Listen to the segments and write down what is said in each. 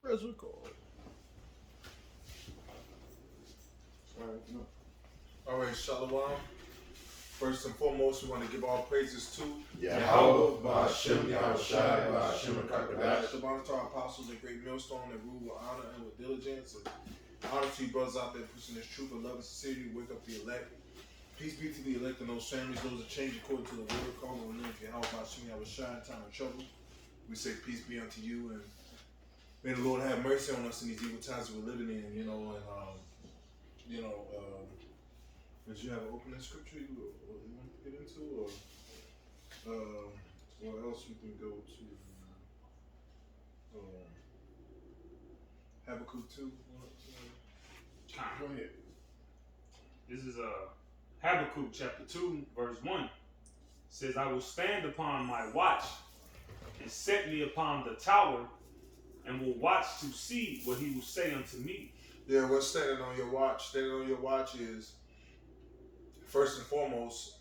Press record. All right, Shalom. First and foremost, we want to give all praises to Yahweh, Ba'ashem, Yahushai, Ba'ashem, Kakadash. Shabbat to our apostles, a great millstone that rule with honor and with diligence. And honor to you brothers out there pushing this truth of love and sincerity. Wake up the elect. Peace be to the elect and those families, those that change according to the word. Call on the name of Yahweh, Ba'ashem, Yahushai, in time of trouble. We say peace be unto you, and may the Lord have mercy on us in these evil times that we're living in. Did you have an opening scripture you want to get into, or what else we can go to? Habakkuk 2. Go ahead. This is Habakkuk chapter 2, verse 1. It says, I will stand upon my watch and set me upon the tower and will watch to see what he will say unto me. Yeah, what's standing on your watch? Standing on your watch is, first and foremost,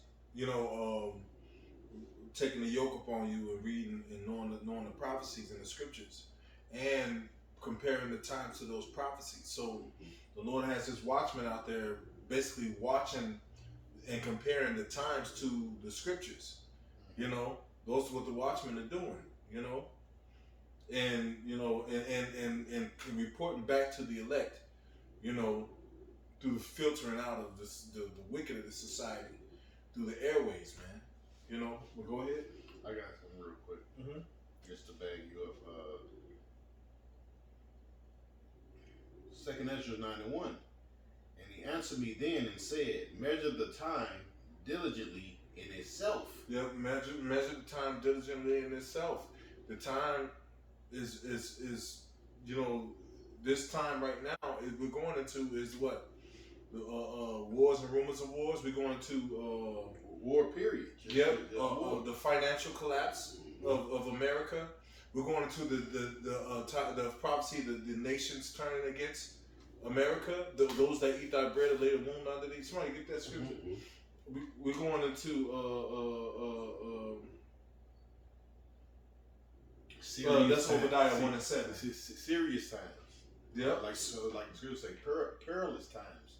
taking the yoke upon you and reading and knowing the prophecies in the scriptures and comparing the times to those prophecies. So the Lord has his watchmen out there basically watching and comparing the times to the scriptures. Those are what the watchmen are doing, and reporting back to the elect, through the filtering out of the wicked of the society, through the airways, man. Well, go ahead. I got something real quick, just to bag you up. Second Ezra 9:1, and he answered me then and said, measure the time diligently in itself. Yep, measure the time diligently in itself. The time is this time right now we're going into is what? Wars and rumors of wars. We're going to war period. The financial collapse of America. We're going into the prophecy, the nations turning against America. Those that eat thy bread and lay the wound under thee. Somebody get that scripture. We're going into that's Obadiah 1:7. Serious times. Yeah, like Drew say, perilous times.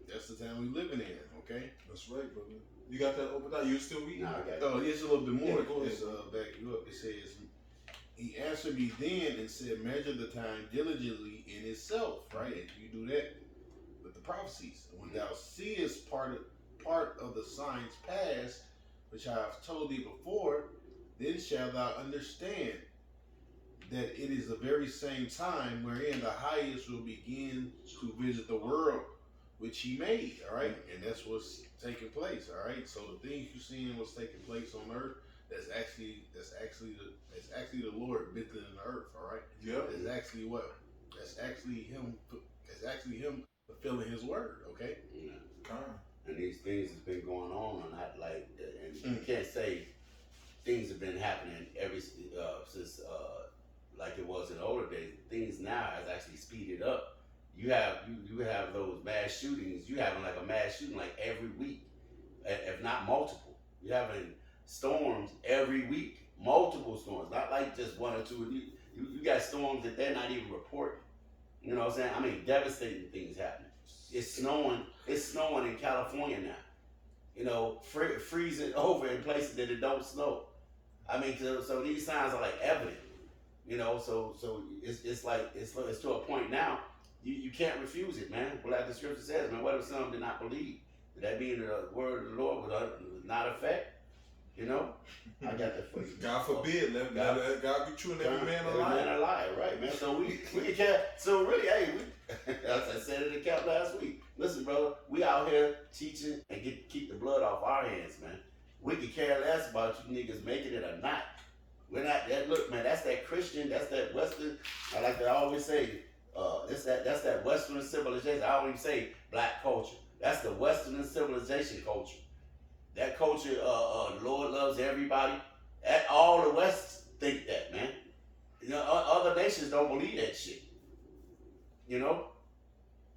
That's the time we living in. Okay, that's right, brother. You got that Obadiah? You still reading? No, I got it. Oh, here's a little bit more. Yeah, go ahead. Back you up. It says, he answered me then and said, measure the time diligently in itself. Right, and you do that with the prophecies. When thou seest part of the signs past, which I have told thee before, then shalt thou understand that it is the very same time wherein the highest will begin to visit the world which he made. All right, and that's what's taking place. All right, so the things you're seeing what's taking place on earth, that's actually the Lord visiting the earth. All right, yeah, that's actually him fulfilling his word. Okay, and these things has been going on, and you can't say things have been happening since like it was in the older days. Things now has actually speeded up. You have those mass shootings. You having like a mass shooting like every week, if not multiple. You having storms every week, multiple storms, not like just one or two. You got storms that they're not even reporting. You know what I'm saying? I mean, devastating things happening. It's snowing in California now. Freezing over in places that it don't snow. I mean, so these signs are like evident. So it's to a point now. You can't refuse it, man. Well, like the scripture says, man, what if some did not believe? Did that mean the word of the Lord would not affect? I got that for you. God forbid. Let God be true and every man a Every liar. man a liar, right, man? So we can't. So really, hey, as I said in the camp last week. Listen, brother, we out here teaching and keep the blood off our hands, man. We can care less about you niggas making it or not. We're not that. Look, man, that's that Christian. That's that Western. I like to always say, that's that Western civilization. I don't even say black culture. That's the Western civilization culture. That culture, the Lord loves everybody. All the West think that, man. Other nations don't believe that shit.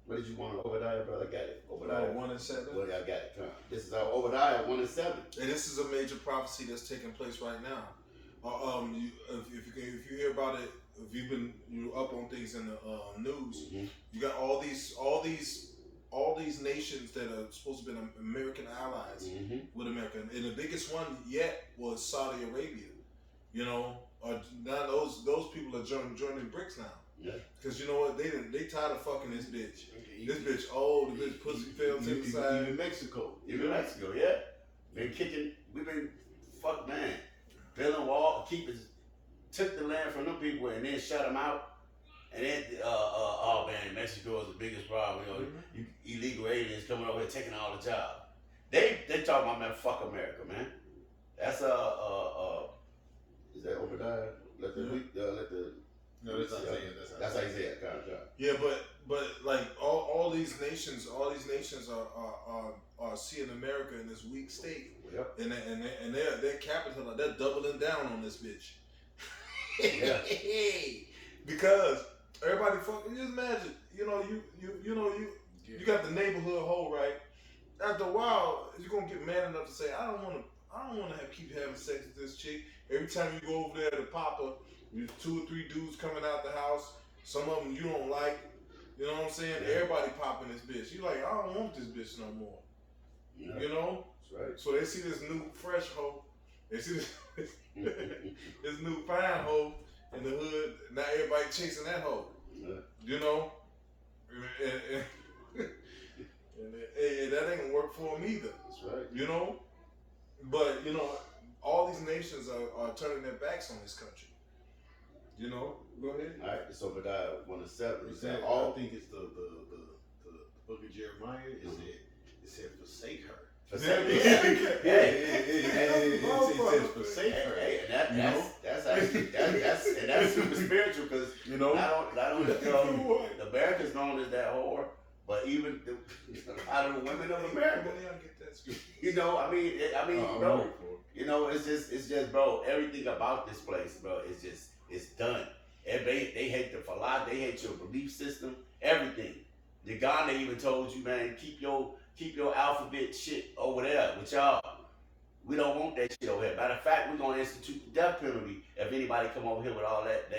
What did you want? Obadiah, brother? I got it. Obadiah 1:7. Well, I got it. This is Obadiah 1:7. And this is a major prophecy that's taking place right now. If you hear about it, if you've been up on things in the news, you got all these nations that are supposed to be American allies with America, and the biggest one yet was Saudi Arabia. You know, now those people are joining BRICS now. Yeah. Because you know what, they tired of fucking this bitch. This bitch old, this bitch pussy fell to the side. Even Mexico, yeah. We've been fuck man, building wall, took the land from them people and then shut them out. And then, oh man, Mexico is the biggest problem. You know, illegal aliens coming over here taking all the jobs. They talk about, man, fuck America, man. That's is that Obadiah? No, that's Isaiah. That's Isaiah. Yeah, but like all these nations are seeing America in this weak state. Yep. And they're capital, they're doubling down on this bitch. Yeah. Because everybody fucking, just imagine, you got the neighborhood hoe, right? After a while, you're gonna get man enough to say, I don't wanna keep having sex with this chick. Every time you go over there to Papa, there's 2 or 3 dudes coming out the house. Some of them you don't like. You know what I'm saying? Yeah. Everybody popping this bitch. You like, I don't want this bitch no more. Yeah. You know? That's right. So they see this new fresh hoe. They see this new fine hoe in the hood. Now everybody chasing that hoe. Yeah. You know? And that ain't gonna work for them either. That's right. You know? But, all these nations are turning their backs on this country. You know? Go ahead. All right, so Obadiah 1:7. I think it's the book of Jeremiah. It said forsake her. Forsake her. It says forsake her. Hey, that's super spiritual because not only the America's known as that whore, but even a lot of the women of America. Bro, it's just, bro, everything about this place, bro, it's done. They hate the falah, they hate your belief system, everything. The Ghana even told you, man, keep your alphabet shit over there with y'all. We don't want that shit over here. Matter of fact, we're gonna institute the death penalty if anybody come over here with all that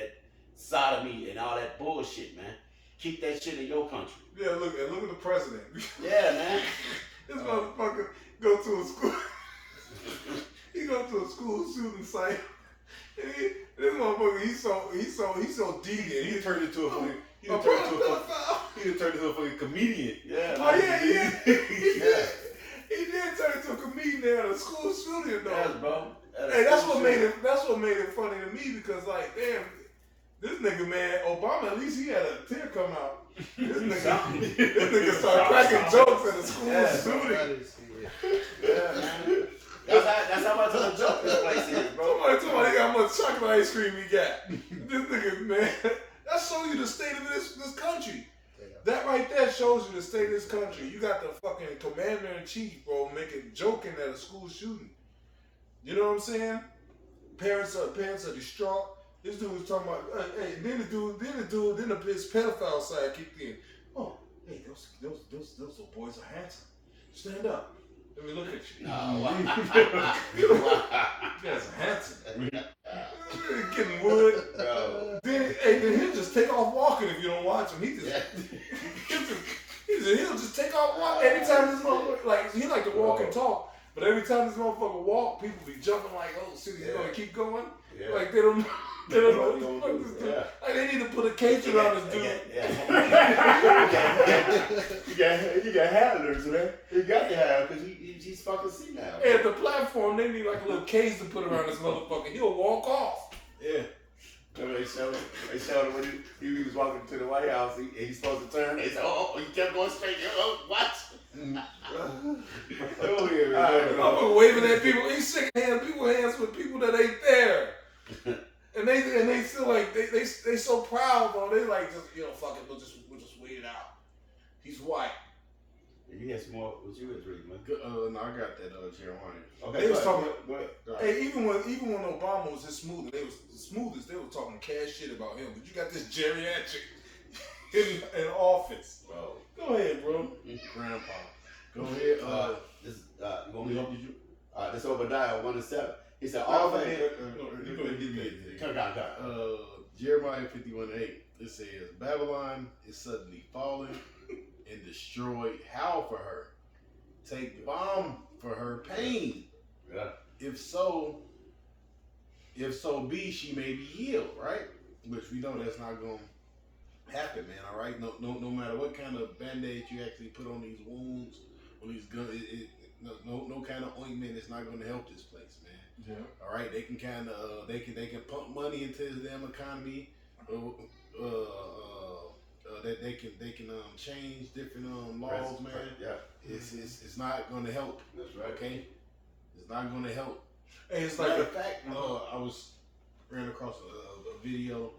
sodomy and all that bullshit, man. Keep that shit in your country. Yeah, look at the president. Yeah, man. This motherfucker go to a school. He go to a school shooting site. This motherfucker, he's so deviant. He turned into a fucking. He turned into a fucking comedian. Yeah. Oh yeah. He did turn into a comedian at a school shooting though. Yes, bro. Hey, that's what made it funny to me because like, damn, this nigga, man, Obama, at least he had a tear come out. This nigga started cracking jokes at a school shooting. Yeah, man. That's how much of a joke this place is, bro. Somebody told me how much chocolate ice cream he got. This nigga, man, that shows you the state of this country. That right there shows you the state of this country. You got the fucking commander-in-chief, bro, joking at a school shooting. You know what I'm saying? Parents are distraught. This dude was talking about, hey, then his pedophile side kicked in. Oh, hey, those little boys are handsome. Stand up. Let me look at you. You guys are handsome. Getting wood. No. Then he'll just take off walking if you don't watch him. He'll just take off walking. Every time this motherfucker, he like to walk and talk, but every time this motherfucker walk, people be jumping like, oh, shit, he's gonna keep going. Yeah. Like they don't know what this dude. Yeah. Like they need to put a cage around this dude. You got handlers, man. You got to have because he's fucking senile. Hey, at the platform, they need like a little cage to put around this motherfucker. He'll walk off. Yeah. They showed him when he was walking to the White House. He's supposed to turn. They said, "Oh, he kept going straight. Oh, what?" I'm waving at people. He's shaking hands with people that ain't there. And they still like they so proud, bro. They like just fuck it, we'll just wait it out. He's white. You had some more. What you was reading, man? No, I got that Jeremiah. Okay. They was talking. Hey, even when Obama was his smoothest, they were talking cash shit about him. But you got this geriatric in office. Bro. Go ahead, bro. Grandpa. Go ahead. You want me to help you? This Obadiah 1:7. He said, all the men. You go ahead, give me it. Come. Jeremiah 51:8. It says, Babylon is suddenly fallen and destroyed. Howl for her. Take balm for her pain. Yeah. If so be she may be healed, right? Which we know that's not going to happen, man. All right. No matter what kind of band-aid you actually put on these wounds, on these guns, no kind of ointment is not going to help this place, man. Yeah. All right. They can kind of they can pump money into the damn economy. That they can change different laws, man. Yeah. It's not going to help. That's right. Okay. It's not going to help. Hey, it's Matter like of fact, I ran across a video.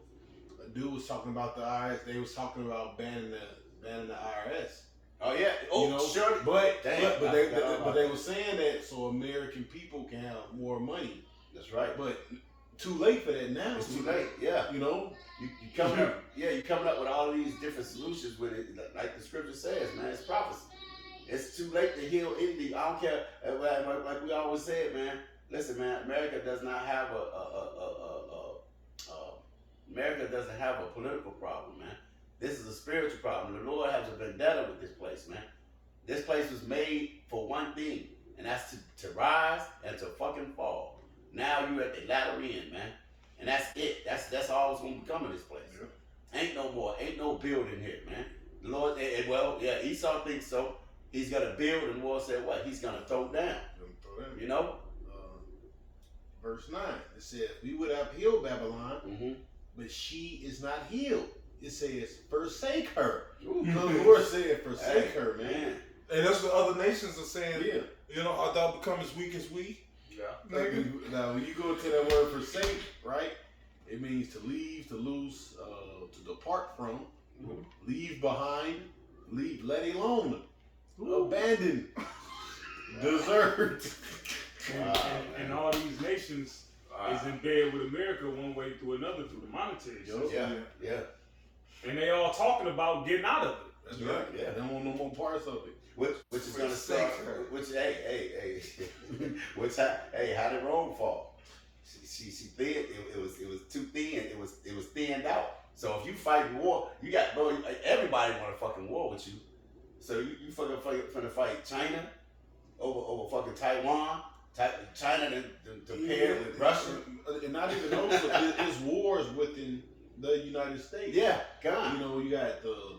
A dude was talking about the IRS. They was talking about banning the IRS. Oh yeah. Oh, You know, sure. But Dang, they were saying that so American people can have more money. That's right. But too late for that now. It's too late. Yeah. You know. You coming up. Yeah, you coming up with all these different solutions with it, like the scripture says, man. It's prophecy. It's too late to heal anything. I don't care. Like we always said, man. Listen, man. America does not have America doesn't have a political problem, man. This is a spiritual problem. The Lord has a vendetta with this place, man. This place was made for one thing, and that's to rise and to fucking fall. Now you at the latter end, man. And that's it. That's all it's gonna become in this place. Yeah. Ain't no more. Ain't no building here, man. The Lord, well, yeah, Esau thinks so. He's gonna build, and the Lord said what? He's gonna throw down. You know? Verse 9, it says, we would have healed Babylon, but she is not healed. It says, forsake her. Ooh. The Lord said, forsake her, man. And that's what other nations are saying. Yeah. You know, art thou become as weak as we? Yeah. Now, when you go to that word forsake, right, it means to leave, to lose, to depart from, leave behind, let alone, abandon, desert. And all these nations is in bed with America one way through another through the monetary system. Yeah. And they all talking about getting out of it. That's right. Yeah. They don't want no more parts of it. Which is gonna start. Which hey, how did Rome fall? She thin. It was too thin. It was thinned out. So if you fight war, you got everybody want a fucking war with you. So you fucking fight China over fucking Taiwan. China to pair with Russia. And not even those, it's wars within the United States. Yeah, God. You know, you got the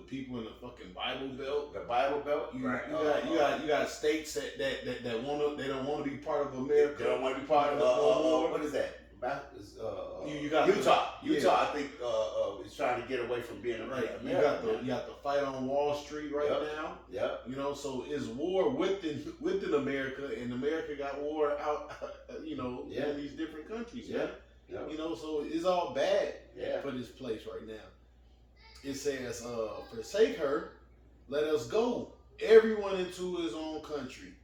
people in the fucking Bible Belt. The Bible Belt. You got states that don't want to be part of America. They don't want to be part of what is that? You got Utah. I think is trying to get away from being right. America. You got the fight on Wall Street now. Yep. You know, so it's war within America, and America got war out. In these different countries. Yeah. Man. Yep. You know, so it's all bad Yeah. for this place right now. It says, forsake her, let us go, everyone into his own country.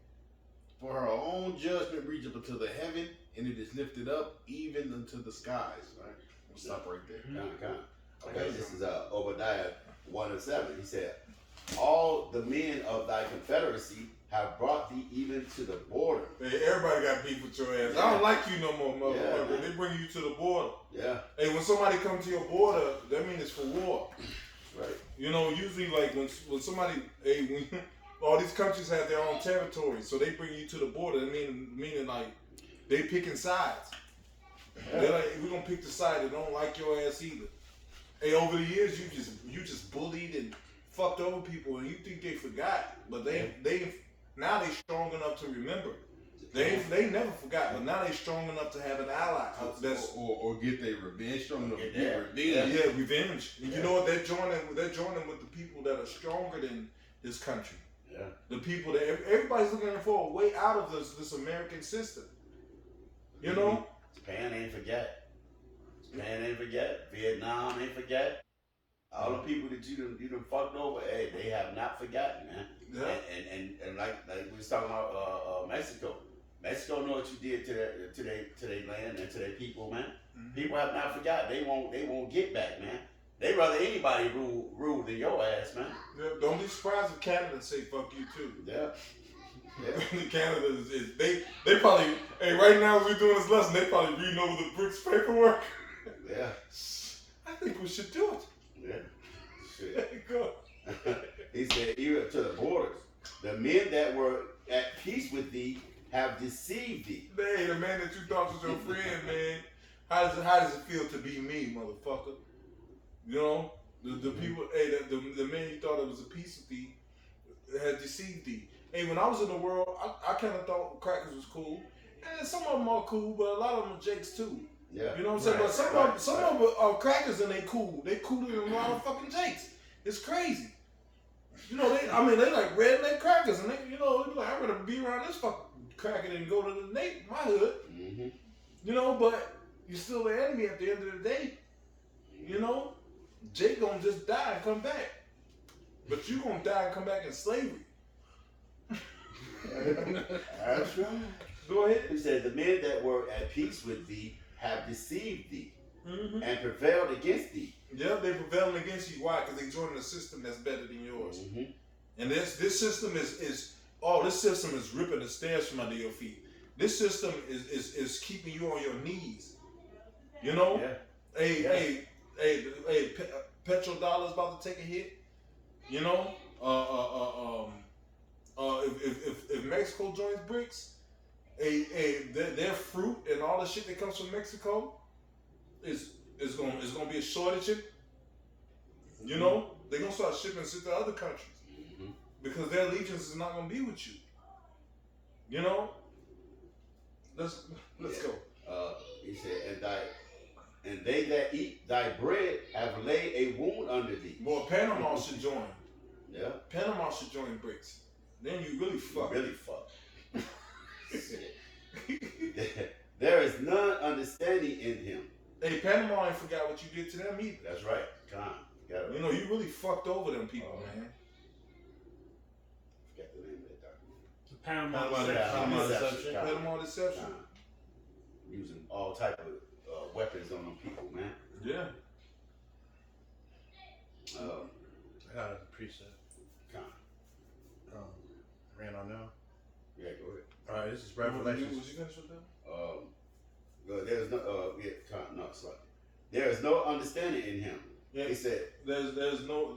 For her own judgment reacheth unto the heaven, and it is lifted up even unto the skies. Right? We'll stop right there. Okay, this is Obadiah 1:7. He said, all the men of thy confederacy have brought thee even to the border. Hey, everybody got beef with your ass. I don't like you no more, motherfucker. Yeah. They bring you to the border. Yeah. Hey, when somebody comes to your border, that means it's for war. Right. You know, usually like when somebody, all these countries have their own territory, so they bring you to the border. Meaning like they picking sides. Yeah. They're like, we're gonna pick the side that don't like your ass either. Hey, over the years you just bullied and fucked over people, and you think they forgot, but they now they strong enough to remember. They never forgot, but now they strong enough to have an ally. Or get their revenge, strong enough to get revenge. Yeah, revenge. And you know what? They're joining with the people that are stronger than this country. Yeah. The people that everybody's looking for a way out of this American system. You know? Japan ain't forget. Vietnam ain't forget. All the people that you done fucked over, hey, they have not forgotten, man. Yeah. And like we was talking about Mexico. Mexico know what you did to their land and to their people, man. Mm-hmm. People have not forgotten. They won't get back, man. They rather anybody rule than your ass, man. Yeah, don't be surprised if Canada say fuck you too. Yeah. Canada is they probably, hey, right now as we're doing this lesson, they probably reading over the BRICS paperwork. Yeah. I think we should do it. Yeah. Shit. Go. He said, even to the borders, the men that were at peace with thee have deceived thee. Hey, the man that you thought was your friend, man. How does it feel to be me, motherfucker? You know, the people, hey, the man you thought it was a peace with thee has deceived thee. Hey, when I was in the world, I kind of thought crackers was cool, and some of them are cool, but a lot of them are jakes too. Yeah. You know what I'm saying? But some of them are crackers and they cool. They cooler than a lot of fucking jakes. It's crazy. You know, they like redneck crackers, and they be like, I'd rather be around this fucking cracker than go to my hood. Mm-hmm. You know, but you're still the enemy at the end of the day. You know, Jake gonna just die and come back, but you gonna die and come back in slavery. That's right. Go ahead. He said, the men that were at peace with thee have deceived thee Mm-hmm. and prevailed against thee. Yeah, they prevailing against you. Why? Because they joined a system that's better than yours. Mm-hmm. And this system is this system is ripping the stairs from under your feet. This system is keeping you on your knees. You know? Yeah. Petrodollar's about to take a hit. You know? If Mexico joins BRICS, their fruit and all the shit that comes from Mexico is gonna be a shortage. You know? They're gonna start shipping shit to other countries. Mm-hmm. Because their allegiance is not gonna be with you. You know? Let's go. He said, and they that eat thy bread have laid a wound under thee. Well, Panama should join. Yeah. Panama should join BRICS. Then you really fuck. Really fuck. There is none understanding in him. Hey, Panama ain't forgot what you did to them either. That's right. Con. You know, you really fucked over them people, man. Forgot the name of that document. Panama Deception. Panama Deception. Using all type of weapons on them people, man. Yeah. I got a preset. Con. Ran on now. Yeah, go ahead. All right, this is Revelation. Was you finished with that? There's no sorry. There is no understanding in him. Yeah. He said. There's no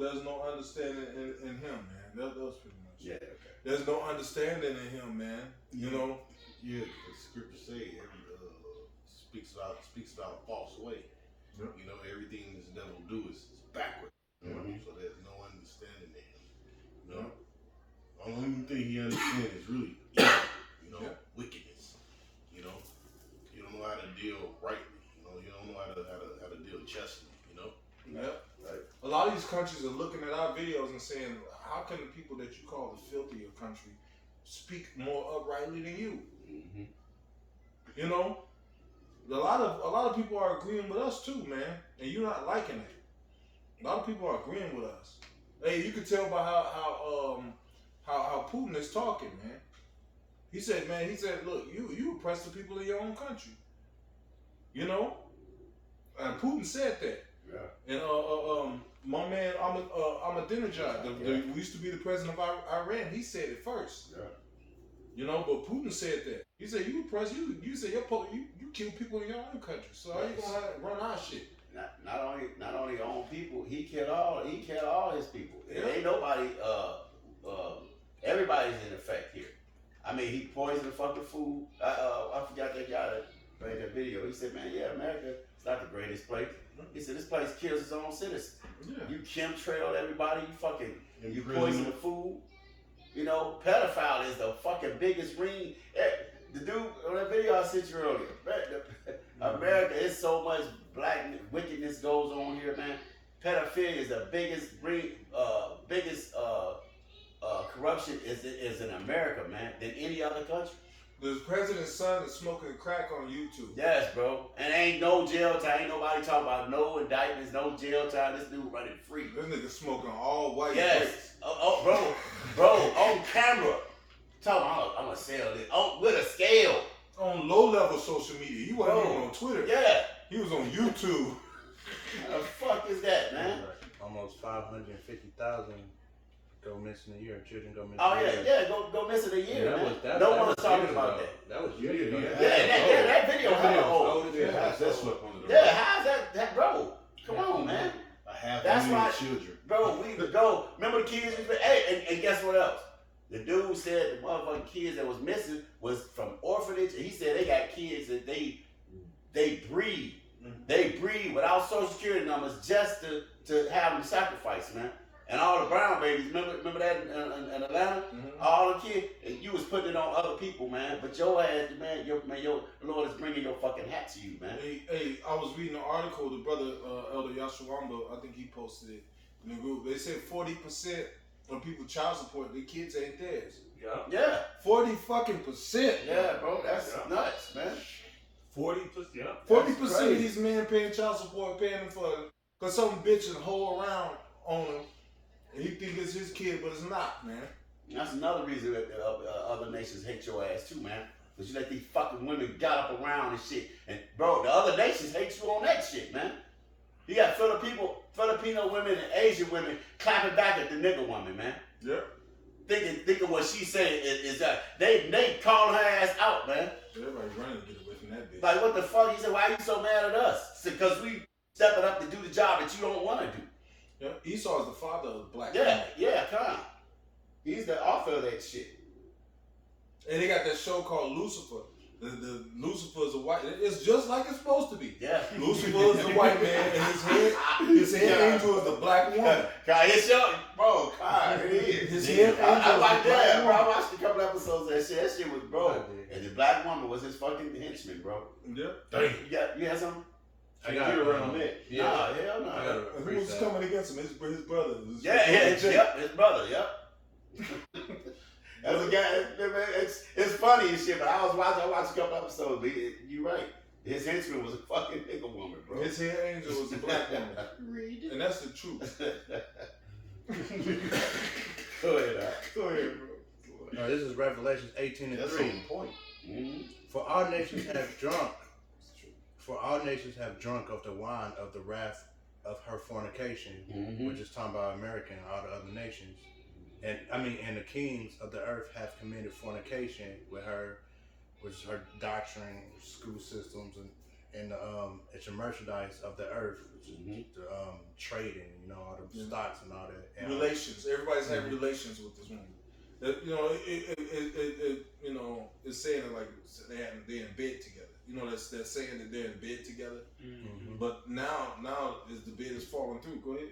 understanding in him, man. That was pretty much. Yeah. Okay. There's no understanding in him, man. You know. Yeah, the scripture say speaks about a false way. Yep. You know, everything this devil do is backward. Mm-hmm. So there's no understanding in him. You know, the only thing he understands is really evil, wickedness. You know, you don't know how to deal rightly. You know, you don't know how to deal justly. You know. Yeah. Right. A lot of these countries are looking at our videos and saying, how can the people that you call the filthier country speak more uprightly than you? Mm-hmm. You know, a lot of people are agreeing with us too, man, and you're not liking it. A lot of people are agreeing with us. Hey, you can tell by how Putin is talking, man. He said, look, you oppress the people in your own country. You know, and Putin said that. Yeah. And my man Ahmadinejad, who used to be the president of Iran, he said it first. Yeah. You know, but Putin said that. He said, you oppress, you say you kill people in your own country. So how you gonna run our shit? Not only own people, he killed all his people. Yeah. Ain't nobody everybody's in effect here. I mean, he poisoned the fucking food. I forgot that guy that made that video. He said, man, yeah, America is not the greatest place. He said, this place kills its own citizens. Yeah. You chemtrailed everybody, you Imprison poison them. the food. You know, pedophile is the fucking biggest ring. The dude on that video I sent you earlier, America is so much black wickedness goes on here, man. Pedophilia is the biggest corruption is in America, man, than any other country. The president's son is smoking crack on YouTube. Yes, bro. And ain't no jail time. Ain't nobody talking about no indictments, no jail time. This dude running free. This nigga smoking all white. Yes. Bro, on camera. Talking about, I'm gonna sell this. With a scale. On low level social media. He wasn't even on Twitter. Yeah. He was on YouTube. What the fuck is that, man? Almost 550,000 go missing a year. Children go missing. Oh a year. yeah, go missing a year. Yeah, Man. No one was talking years about ago. that. That was years ago. Yeah, that video hella old. Yeah, how's that swept under the Yeah, rug? how's that, bro? Come on, man. A half That's a million why- children. Bro, we go. Remember the kids? Hey, and guess what else? The dude said the motherfucking kids that was missing was from orphanage, and he said they got kids that they breed. They breed without social security numbers just to have them sacrificed, man. And all the brown babies, remember that in Atlanta? Mm-hmm. All the kids, and you was putting it on other people, man. But your ass, man, your Lord is bringing your fucking hat to you, man. Hey, I was reading an article. The brother Elder Yashawamba, I think he posted it in the group. They said 40% of people child support their kids ain't theirs. Yeah. Yeah, 40 fucking percent. yeah, bro, that's Yeah. nuts, man. 40%. Yeah. 40% of crazy. these men paying child support, paying them for cause some bitch and hoe around on him, and he think it's his kid, but it's not, man. That's another reason that other nations hate your ass too, man. Cause you let these fucking women gallop around and shit. And bro, the other nations hate you on that shit, man. You got Filipino women and Asian women clapping back at the nigga woman, man. Yeah. Thinking what she said is that they call her ass out, man. Everybody running to get away from that bitch. Like what the fuck? He said, why you so mad at us? Because we stepping up to do the job that you don't want to do. Yeah. Esau is the father of black Yeah, men. yeah, come on. He's the author of that shit. And they got that show called Lucifer. The Lucifer is a white. It's just like it's supposed to be. Yeah. Lucifer is the white man, and his head angel is the black woman. God, it's your, bro, God, it is. His Yeah. head I angel like is the that, black bro. I woman. watched a couple episodes of that shit. That shit was, bro. And the black woman was his fucking henchman, bro. Yeah. Damn. You had something? I got Get around that. Yeah. Nah, hell no. I got a And who was coming against him? His brother. Yep, his brother, yep. That's a guy. It's funny and shit. But I watched a couple episodes. But you're right. His henchman was a fucking nigga woman, bro. His head angel was a black woman, and that's the truth. Go ahead, Go ahead, bro. This is Revelations 18 and That's 3. on point. Mhm. For all nations have drunk. For all nations have drunk of the wine of the wrath of her fornication, Mhm. which is talking about America and all the other nations. And the kings of the earth have committed fornication with her, which is her doctrine, school systems, and it's a merchandise of the earth, which is Mhm. the trading, all the stocks and all that. And, Relations. Everybody's had relations with this woman. It's saying that like they're in bed together. That's saying that they're in bed together. Mhm. But now is the bed is falling through. Go ahead.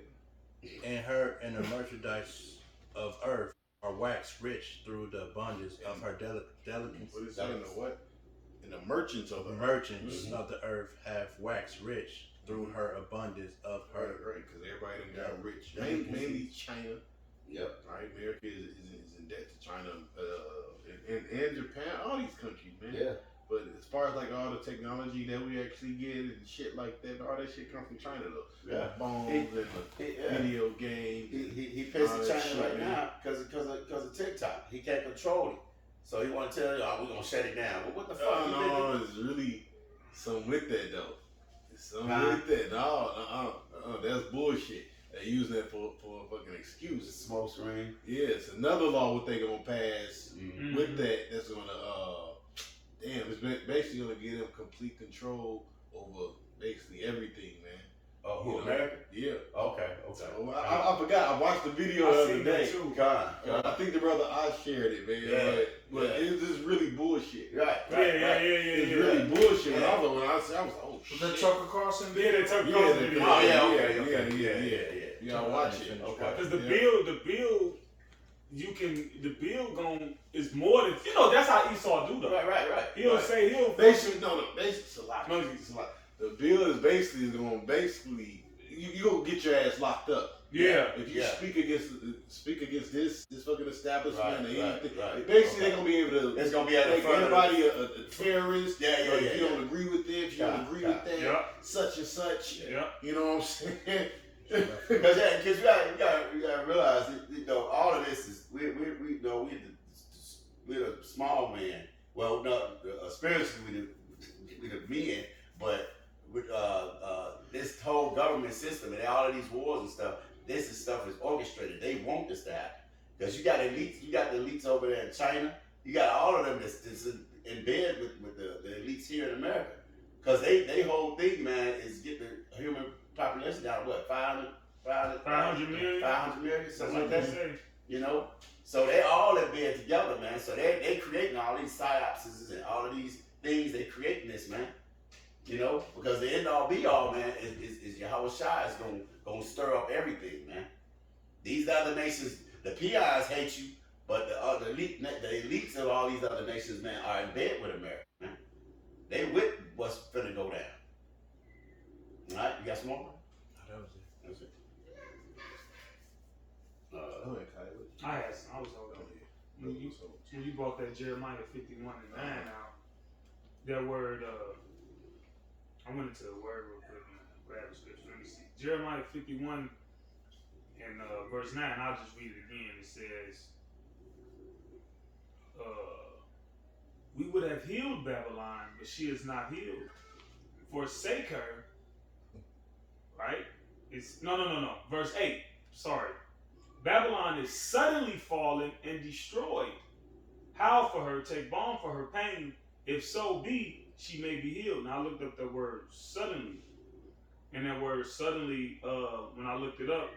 And her and the merchandise of earth are waxed rich through the abundance of her delicacies. What is that in the what? In the merchants of The the merchants Mhm. of the earth have waxed rich through her abundance of Right, her. right, because everybody done got rich. Delicacies. Mainly China, Yep. right? America is in debt to China and Japan, all these countries, man. Yeah. But as far as like all the technology that we actually get and shit like that, all that shit comes from China though. Yeah. The bombs and the Yeah. video games. He pissed all at that China shit, right man. now because of TikTok. He can't control it. So he want to tell you, we're going to shut it down. Well, what the fuck? you No, nigga? it's really some with that though. It's some Huh? with that. No, that's bullshit. They use that for a fucking excuse. Smoke screen. Yeah, it's another law what they gonna pass Mhm. with that. That's gonna it's basically gonna give them complete control over basically everything, man. Oh, who, You know? America? Yeah. Okay. So I forgot. I watched the video I the seen other that day. too. God. I think the brother I shared it, man. Yeah. But Yeah. it was just really bullshit. Right. Yeah. It's really bullshit. Yeah. And when I was like, oh Was that shit. Tucker Carlson? Yeah, they took Yeah, those they- videos. Oh, yeah, Yeah, okay. yeah. You gotta watch it. Okay. Because the Yeah. bill, the bill is more than, that's how Esau do though. Right. He'll Right. say, Basically, it's a lot. No, It's a lot. The bill is basically you gonna get your ass locked up. yeah. If you Yeah. speak against this fucking establishment or anything, right. basically they're gonna be able to It's going to be at the make front of everybody a terrorist. Yeah, or if yeah. you don't agree with them, if you don't agree with that, Yeah. such and such. Yeah. You know what I'm saying? Because you gotta realize that, all of this is we're the small man. Well, no, spiritually we the men, but with this whole government system and all of these wars and stuff, stuff is orchestrated. They want this to happen. Because you got the elites over there in China. You got all of them that's in bed with the elites here in America. Because they whole thing, man, is get the human population down to what, 500 million? 500 million, That's something what like they that. say. You know? So they all in bed together, man. So they creating all these psyopses and all of these things. They creating this, man. You know? Because the end all be all, man, is Yahweh Shai is gonna stir up everything, man. These other nations, the PIs hate you, but the elites of all these other nations, man, are in bed with America, man. They with what's finna go down. All right, you got some more? That was it. That's it. Go ahead, Kyle. I was holding on. When you brought that Jeremiah 51 and 9 out, that word, I went into the word real quick and grabbed the scripture. Let me see. Jeremiah 51 and verse 9, I'll just read it again. It says, we would have healed Babylon, but she is not healed. Forsake her, right? It's no. Verse 8, sorry. Babylon is suddenly fallen and destroyed. Howl for her, take balm for her pain. If so be, she may be healed. Now I looked up the word suddenly. And that word suddenly, when I looked it up,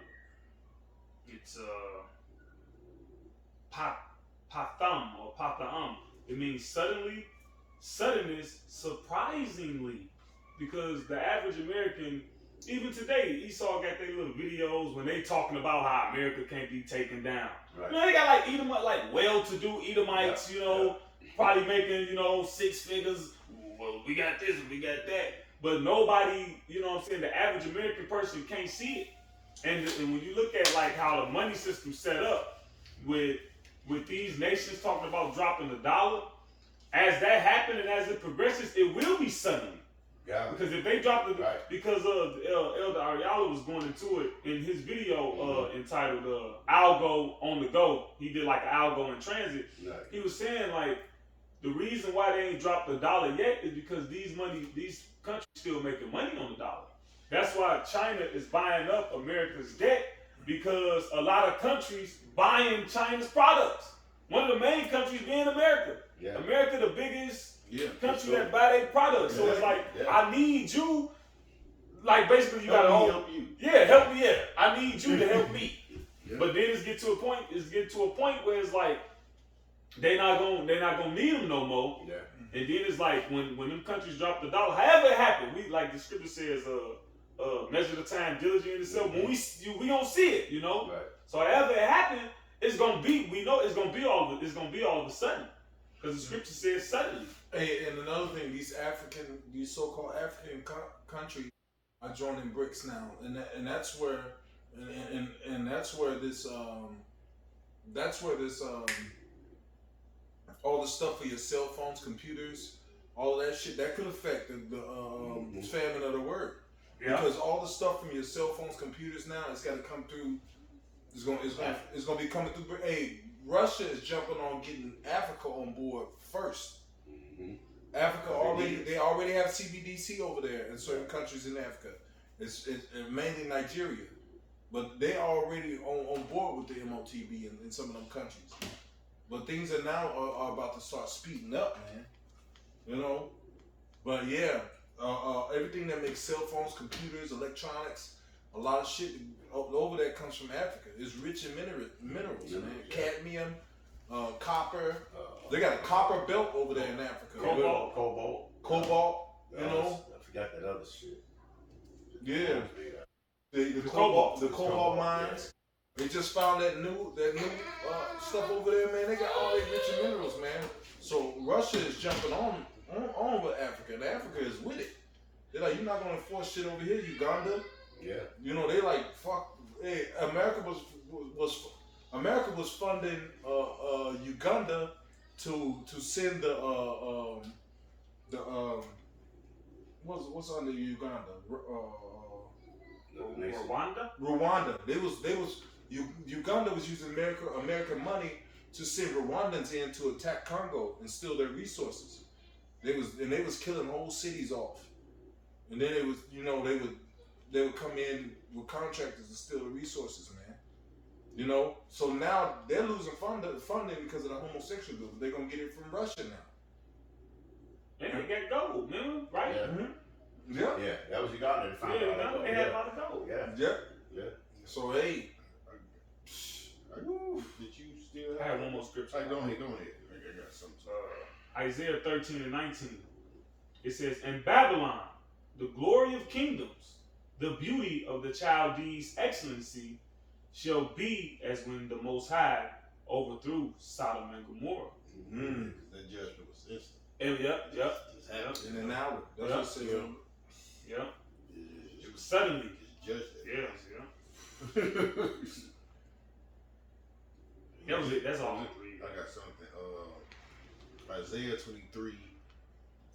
it's patham or pathaam. It means suddenly, suddenness, surprisingly. Because the average American, even today, Esau got their little videos when they talking about how America can't be taken down. Right. You know, they got like Edomite, like well-to-do Edomites, Yeah. you know, probably making, you know, 6 figures. Well, we got this and we got that. But nobody, you know what I'm saying, the average American person can't see it. And when you look at like how the money system's set up with these nations talking about dropping the dollar, as that happens and as it progresses, it will be suddenly. Yeah. Because if they drop the, Right. because Elder Ariala was going into it in his video entitled Algo on the Go. He did like an Algo in transit. Right. He was saying like the reason why they ain't dropped the dollar yet is because these countries still making money on the dollar. That's why China is buying up America's debt, because a lot of countries buying China's products. One of the main countries being America. Yeah. America, the biggest country sure. that buy their products. So it's like, I need you. Like basically, you gotta help you. Yeah, help me. Yeah, I need you to help me. Yeah. But then it's get to a point where it's like they're not gonna need them no more. Yeah. And then it's like when them countries drop the dollar, however it happened, we like the scripture says, measure the time diligently in itself. When we don't see it, you know. Right. So however it happened, it's gonna be. We know it's gonna be all of a sudden, because the scripture says suddenly. Hey, and another thing, these so-called African countries are joining BRICS now, and that's where, and that's where this all the stuff for your cell phones, computers, all of that shit that could affect the famine of the word. Yeah. Because all the stuff from your cell phones, computers now, it's got to come through. It's gonna be coming through. Hey, Russia is jumping on getting Africa on board first. Mm-hmm. Africa they already have CBDC over there in certain countries in Africa. It's mainly Nigeria, but they already on board with the MOTB in some of them countries. But things are now are about to start speeding up, man. You know, but yeah, everything that makes cell phones, computers, electronics, a lot of shit over there comes from Africa. It's rich in minerals, man. Cadmium, copper. They got a copper belt over there in Africa. Cobalt. You know. I forgot that other shit. Yeah. The cobalt mines. They just found that new stuff over there, man. They got all these rich in minerals, man. So Russia is jumping on with Africa, and Africa is with it. They're like, you're not gonna enforce shit over here, Uganda. Yeah. You know, they like fuck. Hey, America was funding Uganda to send what's under Uganda? Rwanda. Uganda was using American money to send Rwandans in to attack Congo and steal their resources. They was killing whole cities off, and then they would come in with contractors and steal the resources, man. You know, so now they're losing funding because of the homosexual bill. They're gonna get it from Russia now. And they got gold, remember? Right? Yeah. Mm-hmm. Yeah. Yeah, that was Uganda. They found Yeah, out about they gold. had a lot of gold. Yeah. Yeah. Yeah. So hey, Did you still I have one more scripture. Go ahead. I got something. Isaiah 13 and 19. It says, "In Babylon, the glory of kingdoms, the beauty of the Chaldees' excellency, shall be as when the Most High overthrew Sodom and Gomorrah." mm-hmm. That judgment was instant. And yep. In an hour. That's Yeah. what it says. Yep. It was suddenly. Judged Yeah. that. That was it. That's all I'm gonna read. I got something. Isaiah 23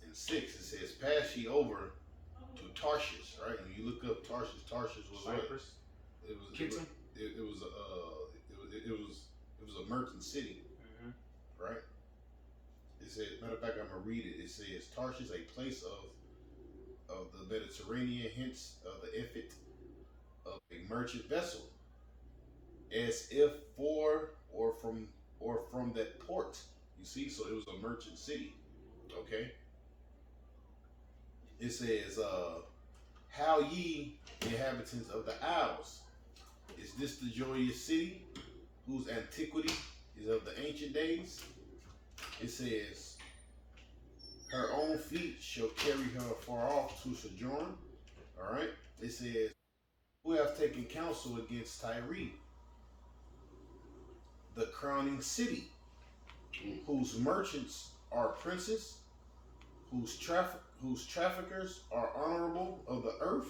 and 6. It says, "Pass ye over to Tarshish." Right? When you look up Tarshish, Tarshish was what? Cyprus. It was. Kittim. It was a merchant city. Mm-hmm. Right? It says, matter of fact, I'm gonna read it. It says, "Tarshish, a place of the Mediterranean, hence of the effort of a merchant vessel, as if for or from that port." You see, so it was a merchant city. Okay. It says, "How ye inhabitants of the isles, is this the joyous city, whose antiquity is of the ancient days?" It says, "Her own feet shall carry her far off to sojourn." All right. It says, "Who have taken counsel against Tyre, the crowning city, whose merchants are princes, whose traffickers are honorable of the earth."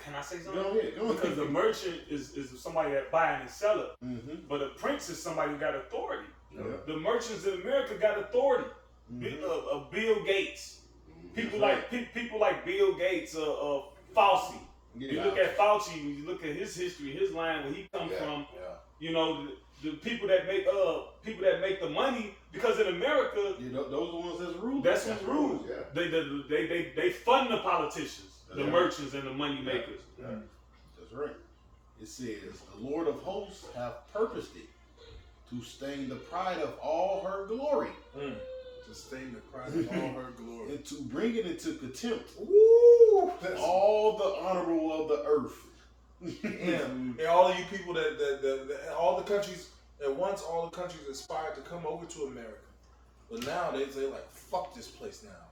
Can I say something? Go ahead. Because the merchant is somebody that buying and selling, Mm-hmm. but a prince is somebody who got authority. Yeah. The merchants in America got authority. Mm-hmm. Bill Gates, people That's like Bill Gates, Fauci. Yeah. You look at Fauci, when you look at his history, his line where he come from. Yeah. You know, the people that make the money, because in America, Yeah, those are the ones that's rule. that's who's rule. Yeah. They fund the politicians, the Yeah. merchants, and the money makers. Yeah. That's right. It says, "The Lord of hosts hath purposed it to stain the pride of all her glory, To stain the pride of all her glory. and to bring it into contempt Woo! That's all the honorable of the earth." And all of you people that all the countries at once, all the countries aspired to come over to America, but now they say like, "Fuck this place now."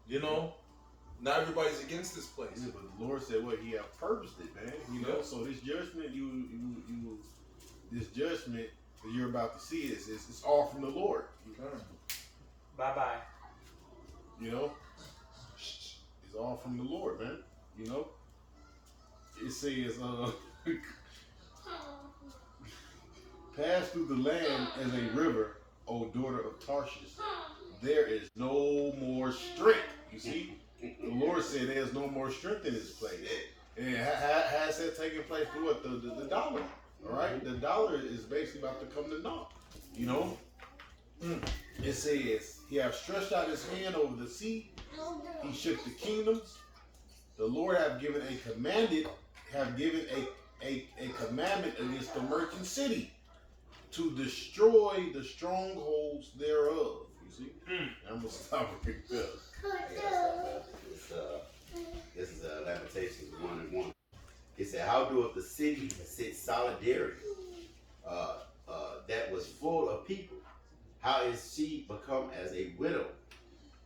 You know, now everybody's against this place. Yeah, but the Lord said, "What He have purposed it, man." You know, Yeah. so this judgment, this judgment that you're about to see it's all from the Lord. Bye bye. You know, it's all from the Lord, man. You know, it says, "Pass through the land as a river, O daughter of Tarshish. There is no more strength." You see, the Lord said there's no more strength in this place. And has that taken place for what? The dollar. All right, the dollar is basically about to come to naught. You know, it says, "He hath stretched out his hand over the sea. He shook the kingdoms. The Lord have given a commandment against the merchant city, to destroy the strongholds thereof." You see, I'm gonna stop right there. This is Lamentations 1:1. It said, "How doeth the city sit solidarity that was full of people? How is she become as a widow?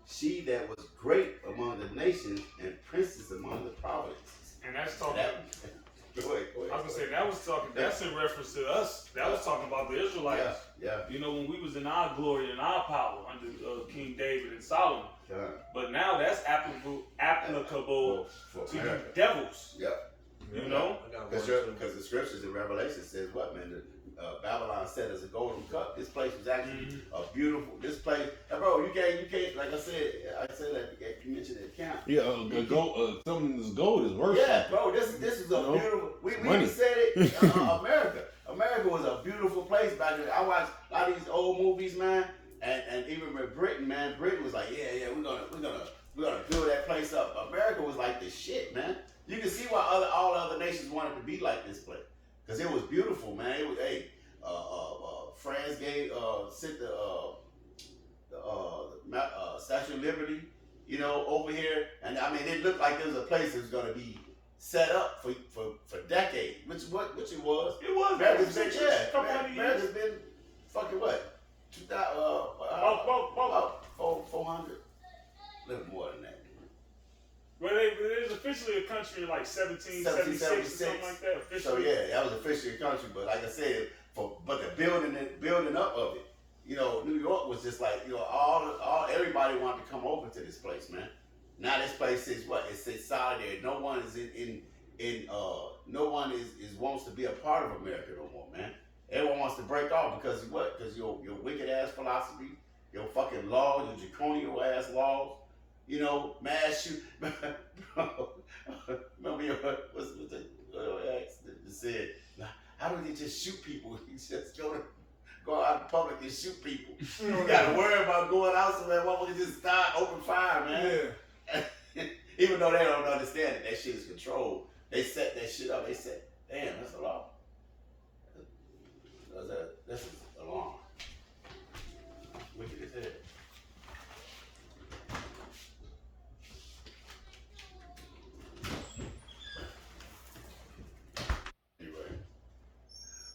She that was great among the nations and princess among the provinces." And that's talking. Go ahead. I was gonna say that was talking. That's in reference to us. That was talking about the Israelites. Yeah. You know, when we was in our glory and our power under King David and Solomon. Yeah. But now that's applicable For to you America. devils. Yep. You know, Because the scriptures in Revelation says what, man? Babylon set as a golden cup. This place was actually a beautiful. This place, and bro, you can't. Like I said that you mentioned at camp. Yeah, something that's gold is worth Yeah, something. bro, this is a beautiful. We money. even said it. America was a beautiful place back then. I watched a lot of these old movies, man, and even with Britain, man. Britain was like, yeah, we're gonna build that place up. America was like the shit, man. You can see why all other nations wanted to be like this place. because it was beautiful, man. It was France sent the Statue of Liberty, over here, and I mean, it looked like there was a place that was gonna be set up for decades, which it was. It was. America's been, Couple hundred years. America's been fucking what? 2000, About 400, a little more than that. Well, it was officially a country in like 1776 or something like that. Officially. So yeah, that was officially a country. But like I said, but the building up of it, New York was just like, everybody wanted to come over to this place, man. Now this place is what? It sits solidarity. No one is no one is wants to be a part of America no more, man. Everyone wants to break off because what? Because your wicked ass philosophy, your fucking laws, your draconian ass laws. Mass shoot. Remember what's the accident that said, how do they just shoot people? You just go out in public and shoot people. You gotta worry about going out somewhere. Why would you just start open fire, man? Yeah. Even though they don't understand that shit is controlled, they set that shit up. They said, damn, that's a law. That's an alarm. Wicked as hell.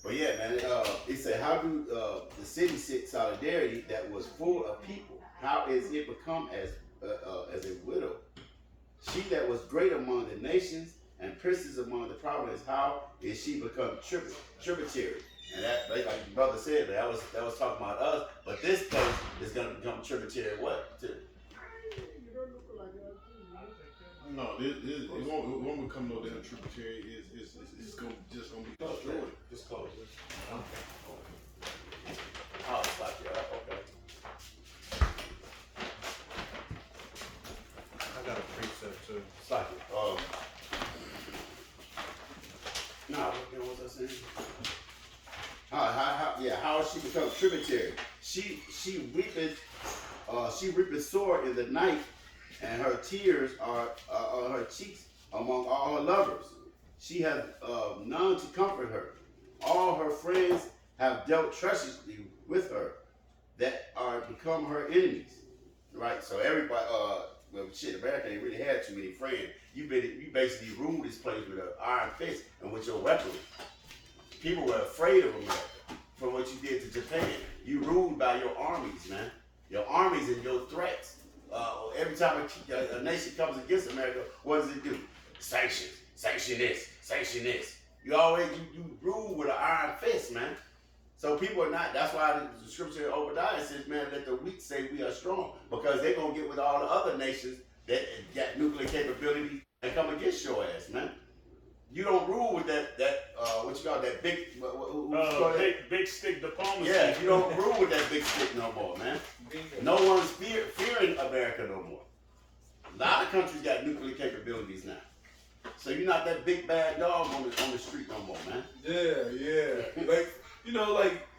But yeah, man, it said, how do the city sit solidarity that was full of people? How is it become as a widow? She that was great among the nations and princess among the provinces, how is she become tributary? And that, like the brother said, that was talking about us. But this place is gonna become tributary. What? No, it won't become no damn tributary. It's gonna be destroyed. Just close it. Oh, it's like, yeah, okay. I got a precept too. It's like it. What was I saying? How she become tributary? She weepeth sore in the night, and her tears are on her cheeks among all her lovers. She hath none to comfort her. All her friends have dealt treacherously with her, that are become her enemies. Right? So everybody, America ain't really had too many friends. You basically ruled this place with an iron fist and with your weaponry. People were afraid of America for what you did to Japan. You ruled by your armies, man. Your armies and your threats. Every time a nation comes against America, what does it do? Sanctions. Sanction this. Sanction this. You rule with an iron fist, man. So people are not, that's why the scripture in Obadiah says, man, let the weak say we are strong. Because they're going to get with all the other nations that got nuclear capability and come against your ass, man. You don't rule with that what you call that big stick diplomacy. Yeah, you don't rule with that big stick no more, man. No one's fearing America no more. A lot of countries got nuclear capabilities now. So you're not that big bad dog on the street no more, man. Yeah.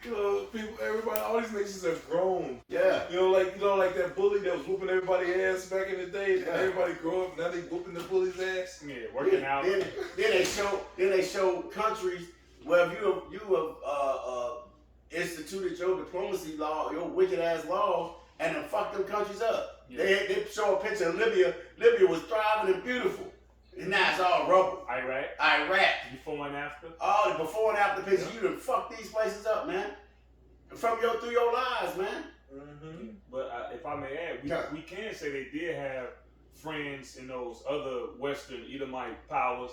People, everybody, all these nations have grown. Yeah. Like that bully that was whooping everybody's ass back in the day. Yeah. Everybody grow up, now they whooping the bully's ass. Yeah, working out. Then they show countries where you have instituted your diplomacy law, your wicked ass laws, and then fuck them countries up. Yeah. They show a picture of Libya. Libya was thriving and beautiful. And now it's all rubble. Iraq. Before and after. All the before and after pictures. You done fuck these places up, man. Through your lies, man. Mm-hmm. But if I may add, we can say they did have friends in those other Western Edomite powers,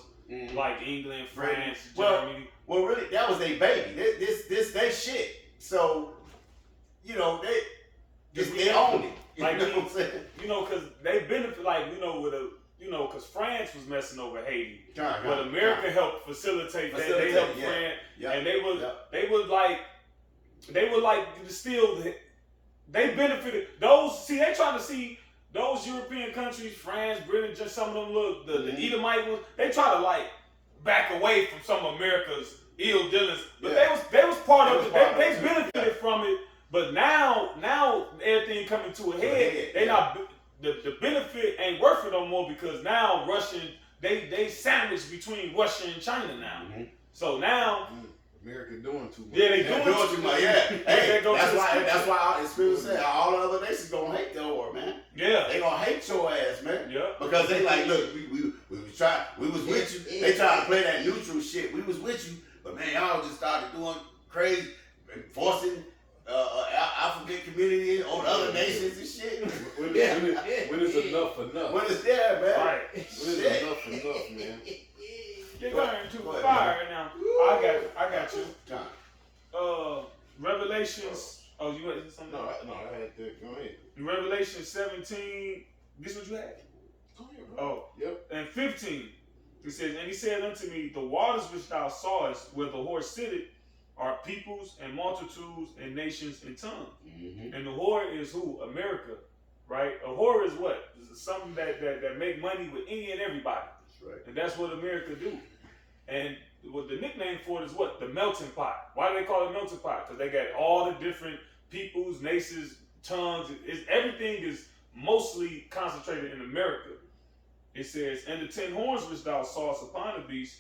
like England, France, Germany. Well, really, that was their baby. This they shit. So, they own it. Like, what I'm saying? Because they benefit, because France was messing over Haiti, but America helped facilitate that. They helped France, and they benefited those. See, they trying to see those European countries, France, Britain, just some of them the Edomite ones. They try to back away from some of America's ill dealings, but they was part of it. They benefited from it, but now everything coming to a head. They not. The benefit ain't worth it no more because now they sandwiched between Russia and China now. Mm-hmm. So now, America doing too much. yeah, they Yeah, doing too much. Yeah. Hey, that's why the scripture said all the other nations gonna hate the whore, man. Yeah. They gonna hate your ass, man. Yeah. Because they like, look, we was with you. They trying to play that neutral shit. We was with you, but man, y'all just started doing crazy, forcing African community on other nations and shit. When is enough enough? When it's there, man. Right. When is enough enough, man? You're going to fire right now. I got you. Time. Revelations. Oh, you had something? No, I had to go ahead. Revelation 17. This what you had? Go ahead, bro. Oh, Yep. and 15. He says, and he said unto me, the waters which thou sawest, where the whore sitteth, are peoples and multitudes and nations and tongues. Mm-hmm. And the whore is who? America, right? A whore is what? It's something that make money with any and everybody. That's right. And that's what America do. And what the nickname for it is what? The melting pot. Why do they call it melting pot? Because they got all the different peoples, nations, tongues. Everything is mostly concentrated in America. It says, and the 10 horns which thou sawest upon the beast,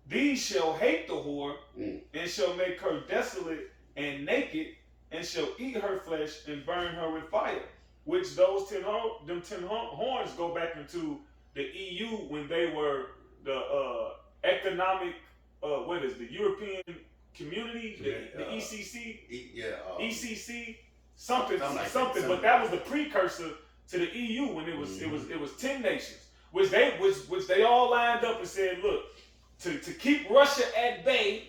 these shall hate the whore, and shall make her desolate and naked, and shall eat her flesh and burn her with fire. Which those 10 horns go back into the EU when they were the economic, the European Community, the ECC, ECC, something. But that was the precursor to the EU when it was 10 nations, which they all lined up and said, look, to keep Russia at bay,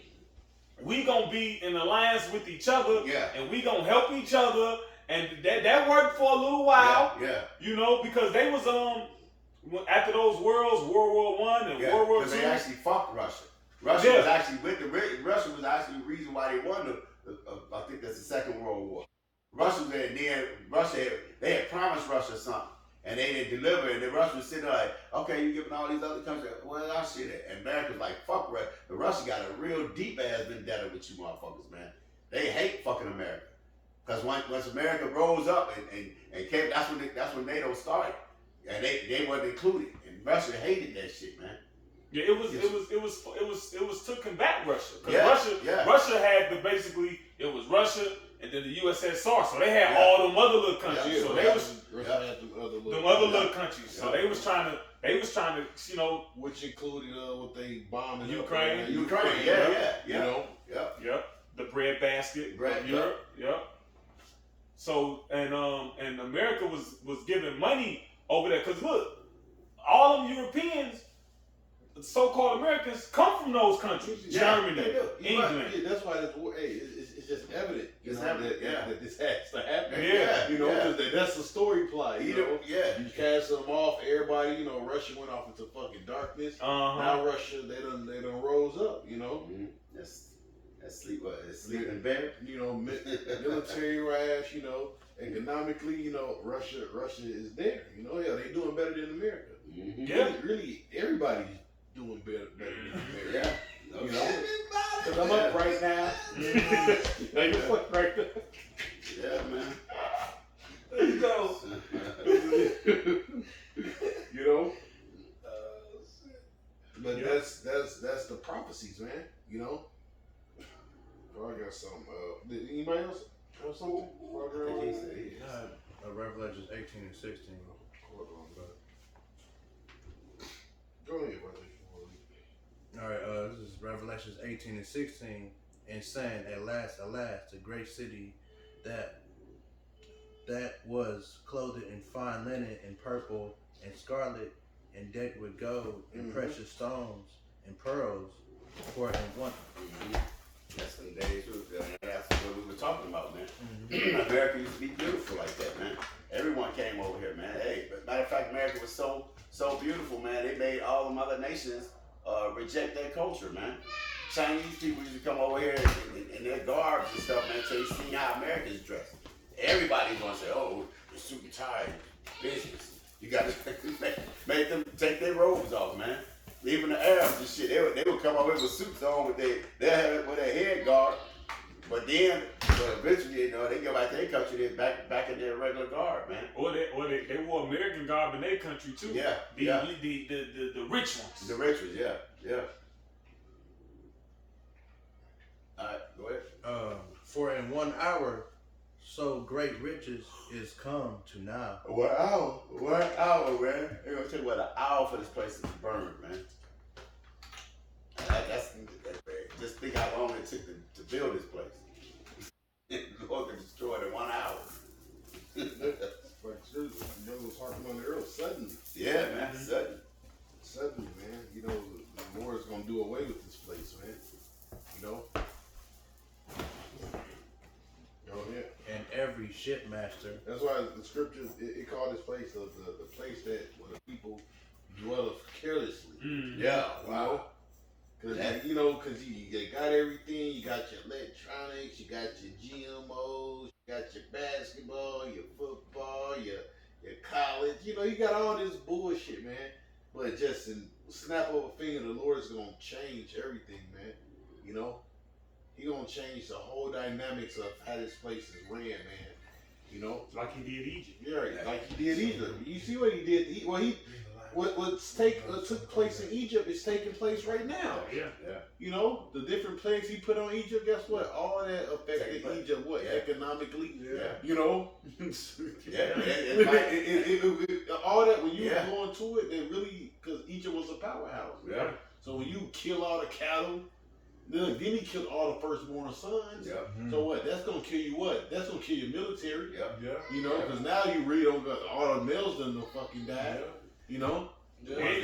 we gonna be in alliance with each other, and we gonna help each other, and that worked for a little while, you know, because they was after those worlds, World War I and World War II. They actually fought Russia. Russia was actually Russia was actually the reason why they won I think that's the Second World War. Russia was there, and then they had promised Russia something, and they didn't deliver, and then Russia was sitting there like, okay, you giving all these other countries, where's our shit at? And America's like, fuck Russia. But Russia got a real deep ass vendetta with you motherfuckers, man. They hate fucking America. Because once America rose up and came, that's when NATO started. And they weren't included. And Russia hated that shit, man. Yeah, it was to combat Russia. Because Russia had it was Russia and then the USSR, so they had all them other little countries. So they was Russia had them other little countries. So they was trying to, you know, which included what they bombed Ukraine. You know, the breadbasket of Europe, So and America was giving money over there because look, all them Europeans, so-called Americans, come from those countries. Germany, England. That's why it's just evident. It's evident that this has to happen. Yeah. You know, because that's the story plot. You know? You cast them off. Everybody, you know, Russia went off into fucking darkness. Now Russia, they done rose up. You know, that's sleeping better. You know, military rash. You know, economically, you know, Russia is there. You know, they doing better than America. Really, everybody's doing better than America. You know, because I'm up right now. Now you're fucked right there. Yeah, man. Let's go. You know, but that's the prophecies, man. You know. Oh, I got something. Did anybody else have something? Revelations 18 and 16. Hold on, brother. Go ahead, brother. All right, this is Revelations 18 and 16, and saying, alas, the great city that was clothed in fine linen and purple and scarlet and decked with gold and precious stones and pearls, for in one. That's the days. That's what we were talking about, man. America used to be beautiful like that, man. Everyone came over here, man. Hey, but matter of fact, America was so beautiful, man. They made all the other nations reject their culture, man. Chinese people used to come over here in their garbs and stuff, man, until you see how Americans dress. Everybody's gonna say, oh, the suit and tie business. You got to make them take their robes off, man. Even the Arabs and shit, they would come over with suits on with their head guard. But then, eventually, you know, they go back to their country, they're back in their regular garb, man. Or they wore American garb in their country too. The rich ones. The rich ones, yeah. For in 1 hour, so great riches is come to now. 1 hour. 1 hour, man. They're gonna take what, an hour for this place to burn, man. Just think how long it took to build this place. The Lord can destroy it in 1 hour. But seriously, you know, was harping on the earth suddenly. Yeah, man. Sudden. Suddenly, man. You know, the Lord's gonna do away with this place, man. You know? Oh, yeah. And every shipmaster. That's why the scriptures, it called this place the place that where the people dwell carelessly. Yeah. Wow. Cause you know, cause you got everything. You got your electronics, you got your GMOs, you got your basketball, your football, your college. You know, you got all this bullshit, man. But just in snap of a finger, the Lord's gonna change everything, man. You know, He gonna change the whole dynamics of how this place is ran, man. You know, Like he did Egypt. yeah, like He did Egypt. You see what He did? What took place in Egypt is taking place right now. Yeah. You know, the different plagues He put on Egypt, guess what? All of that affected Egypt, what? Yeah. Economically? Yeah. You know? All that, when you Yeah. go into it, they really, because Egypt was a powerhouse. Yeah. So when you kill all the cattle, then He killed all the firstborn sons. Yeah. So what? That's going to kill you what? That's going to kill your military. Yeah. Yeah. You know, because now you really don't got all the males done fucking died. You know? Yeah. He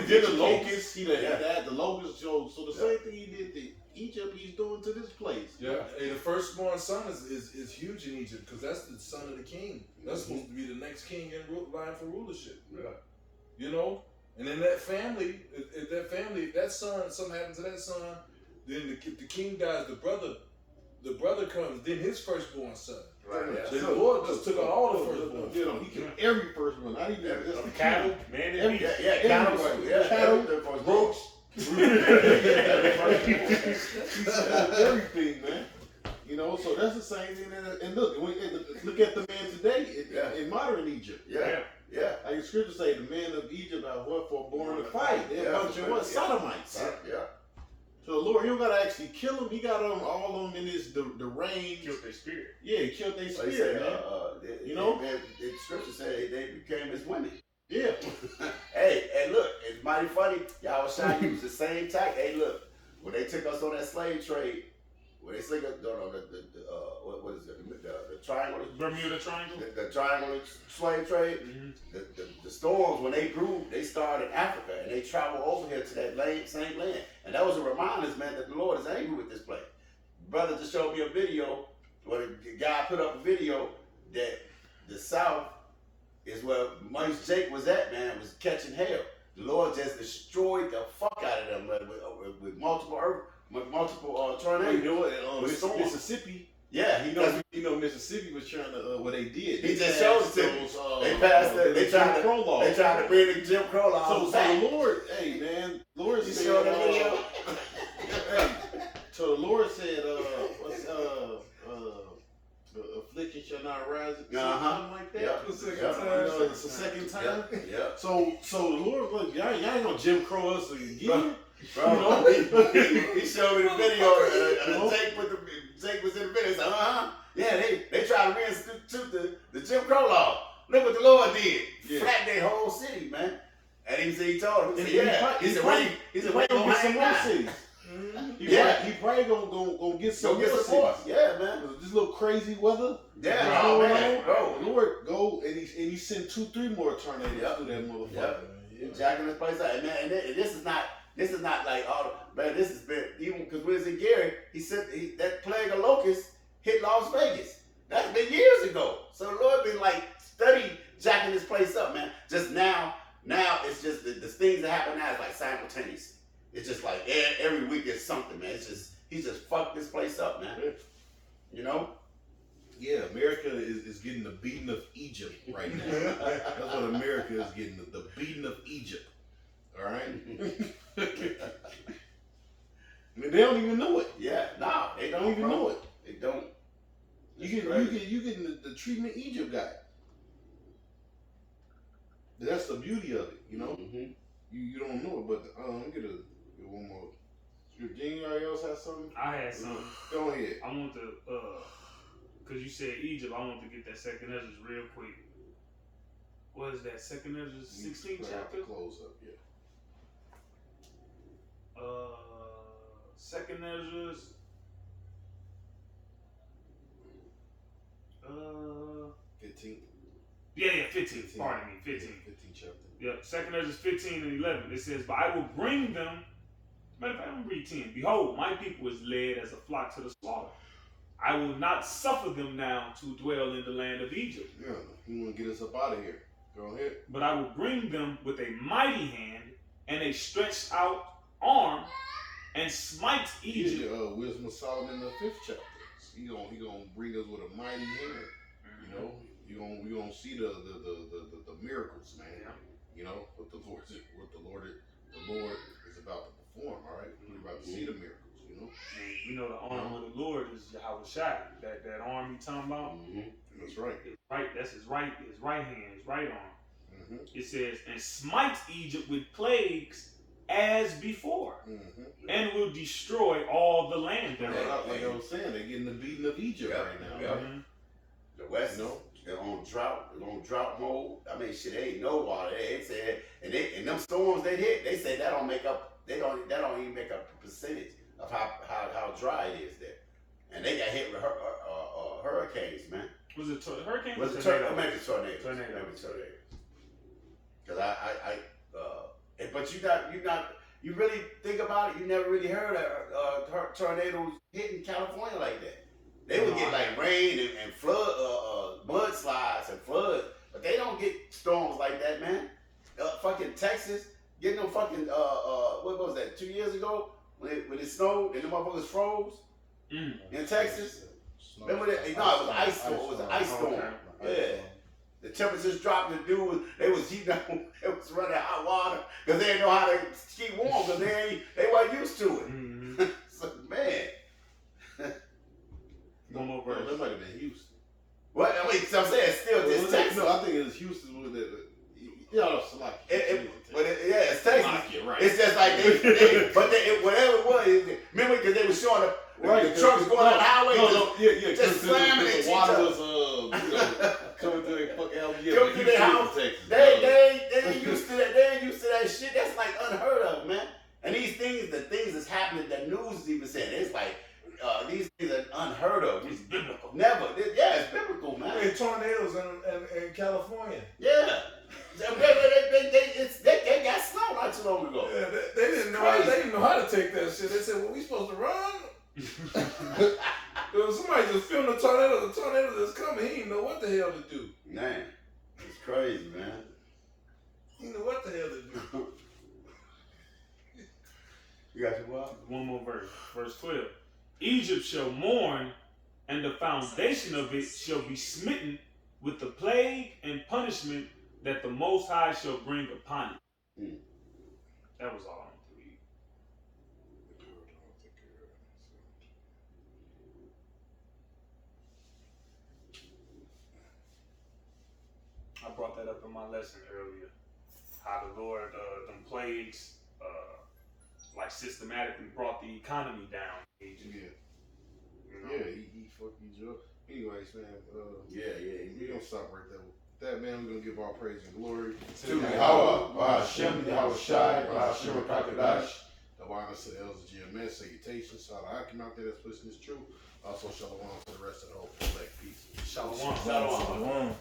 did the locusts. He Yeah. died the locusts. So the same thing He did to Egypt, He's doing to this place. Yeah, and the firstborn son is huge in Egypt because that's the son of the king. That's supposed to be the next king in line for rulership. Yeah. You know, and in that family, if that son, something happens to that son, then the king dies. The brother comes. Then his firstborn son. Right. Yeah. So the Lord just took out all the firstborn. You know, He killed every firstborn, not even just the Cattle, man, and beast. Yeah. Cattle. Everybody. Cattle, goats. Everything, man. You know, so that's the same thing. And look at the man today in modern Egypt. Yeah. Yeah. Like the scriptures say, the men of Egypt are what for born to fight. They're a bunch of what? Sodomites. Yeah. So the Lord, He don't gotta actually kill them. He got them all of them in the range. Killed their spirit. Yeah, He killed their Like spirit, said, man. you know? know, the scripture said they became His women. Yeah. Hey, look, it's mighty funny. Y'all was trying to use the same tactic. Hey, look, when they took us on that slave trade, when they sling us, what is it? The triangle, Bermuda Triangle. the triangle slave trade. Mm-hmm. The storms, when they grew, they started in Africa and they traveled over here to that same land. And that was a reminder, man, that the Lord is angry with this place. Brother just showed me a video where the guy put up a video that the South is where Munch Jake was at, man. It was catching hell. The Lord just destroyed the fuck out of them with multiple tornadoes. You know what? With storms. Mississippi. Yeah, You know, Mississippi was trying to what they did. He They just passed showed it to those, they passed it. They Jim tried Crow laws. to bring the Jim Crow laws So back. the Lord, hey man, Lord You said, showed that video? hey, so the Lord said, what's the affliction shall not rise, something like that. Yep. The second Yep. time. You know, it's the second time. Yeah. So the Lord, look, y'all ain't gonna Jim Crow us again. Bro, You know? he showed me the video. And Jake was in the video. He said, yeah, they tried to reinstitute the Jim Crow law. Look what the Lord did. Yeah. Flat their whole city, man. And he told him, And he said, where you gonna get some hang more out? cities. Yeah. He probably gonna get some Go get more some more. cities. Yeah, man. This little crazy weather. Yeah, Oh, man. Bro. Lord, go and he sent 2-3 more tornadoes Yep. through that motherfucker. Yep. Jacking this place out, and man. And this is not like man. This has been even because when it was in Gary, he said that plague of locusts hit Las Vegas. That's been years ago. So the Lord been like study jacking this place up, man. Just now it's just the things that happen now is like simultaneous. It's just like every week is something, man. It's just he just fucked this place up, man. You know. Yeah, America is getting the beating of Egypt right now. That's what America is getting, the beating of Egypt. All right? I mean, they don't even know it. Yeah, no, They don't even know it. They don't. You getting the treatment Egypt got. That's the beauty of it, you know? Mm-hmm. You don't know it, but let me get one more If anybody else has something, I had something. go ahead. I want to, cause you said Egypt. I want to get that Second Ezra real quick. What is that? Second Ezra 16th chapter. Close up, yeah. Second Ezra's. 15. Yeah, 15. Pardon me, 15. 15 chapter. Yeah, Second Ezra 15 and 11. It says, "But I will bring them." Matter of fact, I'm gonna read 10. "Behold, my people is led as a flock to the slaughter. I will not suffer them now to dwell in the land of Egypt. Yeah, you want to get us up out of here? Go ahead. But I will bring them with a mighty hand and a stretched out arm, and smite Egypt." Yeah, Wisdom of Solomon, the 5th chapter. He gonna bring us with a mighty hand. You know, we gonna see the miracles, man. Yeah. You know what the Lord is about to perform. All right, we're about to see the miracles. You know. And we know the arm of the Lord is Yahweh Shai. That arm he talking about. That's right. Right. That's his right hand, his right arm. Mm-hmm. It says, "And smite Egypt with plagues as before, and will destroy all the land thereof." Like I was saying, they're getting the beating of Egypt right now. Yeah. The West, they're on drought mode. I mean, shit, they ain't no water. They said, and them storms they hit, they said that don't even make up a percentage of how dry it is there. And they got hit with hurricanes, man. Was it hurricane? Was it tornado? maybe tornadoes? Tornado. Maybe tornadoes. Because you really think about it. You never really heard of tornadoes hitting California like that. They would get like rain and flood, mudslides and floods, but they don't get storms like that, man. Fucking Texas getting them fucking what was that? 2 years ago when it snowed and the motherfuckers froze in Texas. Remember that? No, it was an ice storm. It was an ice storm. Yeah. The temperatures dropped. The dude, they was heating up. It was running hot water because they didn't know how to keep warm because they weren't used to it. So, man. One more verse. That might have been Houston. What? I mean, so I'm saying still this Texas. No, I think it was Houston with it. It's Texas. Right. It's just like whatever it was. Remember, because they were showing the trucks going on the highway. Just slamming into the water each other. was coming through their fucking house. Coming through their house. They ain't used to that. They ain't used to that shit. That's like unheard of, man. And the things that's happening, that news is even saying, it's like these things are unheard of. It's biblical. Never. It's biblical, man. And tornadoes in California. Yeah. They got snow not too long ago. Yeah, they didn't know how to take that shit. They said, "Well, we supposed to run." Somebody just filmed the tornado that's coming. He didn't know what the hell to do. Man, it's crazy, man. He didn't know what the hell to do. You got your what? One more verse. Verse 12. "Egypt shall mourn, and the foundation of it shall be smitten with the plague and punishment that the Most High shall bring upon it." That was all I wanted to read. I brought that up in my lesson earlier. How the Lord, them plagues, like systematically brought the economy down. Egypt. Yeah. You know? Yeah, he fucked you up. Anyways, man. Yeah. We gonna stop right there. That man, we're gonna give all praise and glory To Yahweh, Ba'Hashem, Yahweh Shai, Ba'Hashem, Kakadash. The honors to the elders of GMS, salutations. Shout out Akim out there that's pushing this truth. Also, shalom to the rest of the whole elect. Peace. Shalom. Shalom. Shalom.